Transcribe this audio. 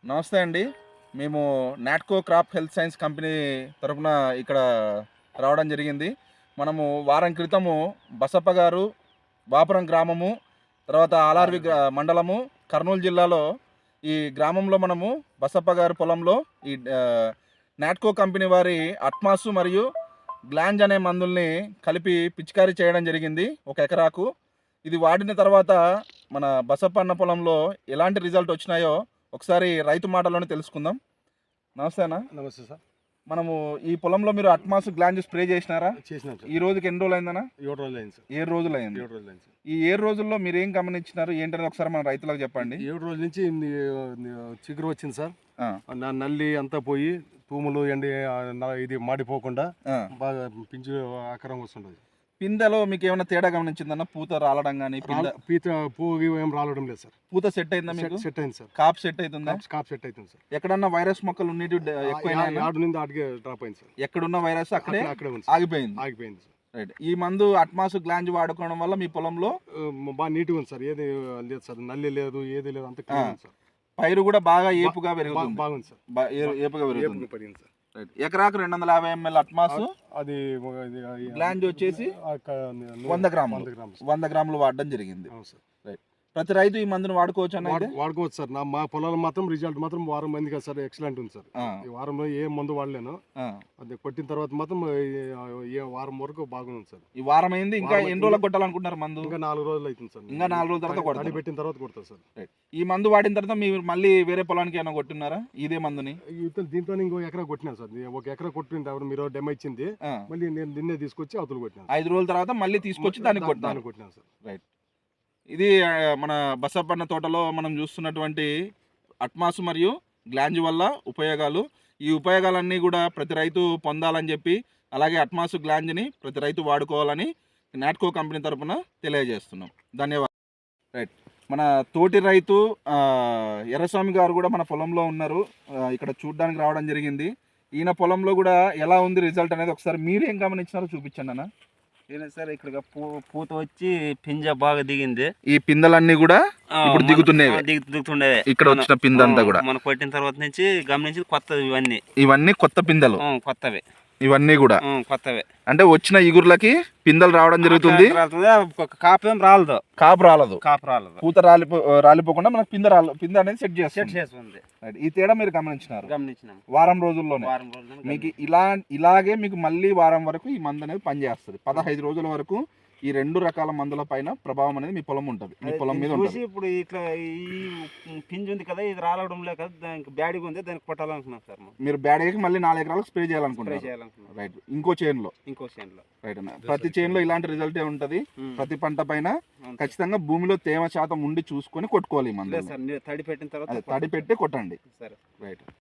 నమస్తే అండి. మేము Natco crop health science company తరపున ఇక్కడ రావడం జరిగింది. మనము వారం క్రితము బసప్ప గారు బాపురం గ్రామము, తర్వాత ఆలార్వి మండలము, కర్నూలు జిల్లాలో ఈ గ్రామంలో మనము బసప్ప గారి పొలంలో ఈ నాట్కో కంపెనీ వారి అట్మాసు మరియు గ్లాంజ్ అనే మందుల్ని కలిపి పిచికారీ చేయడం జరిగింది 1 ఎకరాకు. ఇది వాడిన తర్వాత మన బసప్ప అన్న పొలంలో ఎలాంటి రిజల్ట్ వచ్చినాయో ఒకసారి రైతు మాటలోనే తెలుసుకుందాం. నమస్తే అన్న. నమస్తే సార్. మనము ఈ పొలంలో మీరు అట్మాస్ గ్లాంజ్ స్ప్రే చేసినారా? చేసినాం సార్. ఈ రోజుకి ఎన్ని రోజులు అయిందన్న? 7 రోజులు అయింది సార్. 7 రోజులు అయింది. ఈ 7 రోజుల్లో మీరు ఏం గమనించినారు ఏంటనేది ఒకసారి మన రైతులకు చెప్పండి. 7 రోజుల నుంచి చిగురు వచ్చింది సార్. నా నల్లి అంతా పోయి తూములు ఎండి ఇది మాడిపోకుండా బాగా పింఛు ఆకారం వస్తుంటుంది. పిందెలో మీకు ఏమైనా తేడా గమనించిందన్న? పూత రాలడం కానీ పువ్వు ఏం రాలడం లేదు సార్. పూత సెట్ అయిందా? మీకు సెట్ అయింది సార్. కాప్ సెట్ అవుతుందా? కాప్ సెట్ అవుతుంది సార్. ఎక్కడన్నా వైరస్ మొక్కలు ఉన్నట్టు ఎక్కువైనా డ్రాప్ అయింది సార్. ఎక్కడున్న వైరస్ అక్కడే ఆగిపోయింది సార్. రైట్. ఈ మందు అట్మాస్ గ్లాంజ్ వాడుకోవడం వల్ల మీ పొలంలో బాగా నీట్గా ఉంది సార్. ఏది లేదు సార్, నల్లి లేదు, ఏది లేదు, అంత క్లీన్ ఉంది సార్. పైరు కూడా బాగా ఏపుగా పెరుగుతుంది. బాగుంది సార్. ఏపుగా పెరుగుతుంది. పడింది సార్. ఎకరాకు 250 ml అట్మాస్, అది గ్లాంజ్ వచ్చేసి 100 గ్రాములు వాడడం జరిగింది. ప్రతి రైతు ఈ మందును వాడుకోవచ్చు అన్నది? వాడుకోవచ్చు సార్. మా పొలాలు మాత్రం రిజల్ట్ మాత్రం వారం మంది కదా సార్, ఎక్సలెంట్ ఉంది సార్. ఈ వారంలో ఏ మందు వాడలేను. అది కొట్టిన తర్వాత మాత్రం వారం వరకు బాగుంది సార్. ఈ వారం అయింది. ఇంకా ఎన్ని రోజులు కొట్టాలనుకుంటున్నారు మందు? ఇంకా 4 రోజులు అవుతుంది సార్. ఇంకా 4 రోజుల తర్వాత కొడతారు. పెట్టిన తర్వాత కొడతారు సార్. ఈ మందు వాడిన తర్వాత మీరు మళ్ళీ వేరే పొలానికి ఏమైనా కొట్టున్నారా ఇదే మందుని? దీంతో ఇంకో ఎకరా కొట్టినా సార్. 1 ఎకరా కొట్టిన తర్వాత మీరు డెమో ఇచ్చింది, మళ్ళీ నేను నిన్నే తీసుకొచ్చి అవతలు కొట్టినా. 5 రోజుల తర్వాత మళ్ళీ తీసుకొచ్చి దానికి కొట్టినా సార్. రైట్. ఇది మన బసప్పన్న తోటలో మనం చూస్తున్నటువంటి అట్మాసు మరియు గ్లాంజ్ వల్ల ఉపయోగాలు. ఈ ఉపయోగాలన్నీ కూడా ప్రతి రైతు పొందాలని చెప్పి, అలాగే అట్మాసు గ్లాంజ్ని ప్రతి రైతు వాడుకోవాలని నాట్కో కంపెనీ తరఫున తెలియజేస్తున్నాం. ధన్యవాదాలు. రైట్. మన తోటి రైతు ఎర్రస్వామి గారు కూడా మన పొలంలో ఉన్నారు. ఇక్కడ చూడడానికి రావడం జరిగింది. ఈయన పొలంలో కూడా ఎలా ఉంది రిజల్ట్ అనేది ఒకసారి మీరు ఏం గమనించినారో చూపించండి అన్న. సార్ ఇక్కడ పూత వచ్చి పింజ బాగా దిగింది. ఈ పిందలన్నీ కూడా ఇప్పుడు దిగుతుండేవి. ఇక్కడ వచ్చిన పిందంతా కూడా మనం కొట్టిన తర్వాత నుంచి గమనించి కొత్తవి ఇవన్నీ కొత్త పిందలు. కొత్తవే ఇవన్నీ కూడా కొత్తవే. అంటే వచ్చిన ఇగుర్లకి పిందలు రావడం జరుగుతుంది. కాపు రాలదు. పూత రాలిపోకుండా మనకు పింద అనేది సెట్ చేస్తుంది. ఈ తేడా మీరు గమనించినారు. వారం రోజుల్లోనే మీకు ఇలాగే మీకు మళ్ళీ వారం వరకు ఈ మందు అనేది పనిచేస్తుంది. 15 రోజుల వరకు ఈ 2 రకాల మందుల పైన ప్రభావం అనేది మీ పొలం ఉంటుంది, మీ పొలం మీద ఉంటుంది. ఇప్పుడు ఇట్లా ఈ పింజ ఉంది కదా, ఇది రాలడం లేక దానికి బ్యాడీగా ఉంది, దానికి కొట్టాలనుకున్నాం సార్. మీరు బ్యాడీకి మళ్ళీ 4 ఎకరాలకు స్ప్రే చేయాలనుకుంటారు. రైట్. ఇంకో చైన్ లో రైట్ అన్న. ప్రతి చైన్ లో ఇలాంటి రిజల్టే ఉంటది. ప్రతి పంట పైన ఖచ్చితంగా భూమిలో తేమ శాతం ఉండి చూసుకొని కొట్టుకోవాలి ఈ మందు. తడి పెట్టిన తర్వాత తడి పెట్టి కొట్టండి. రైట్.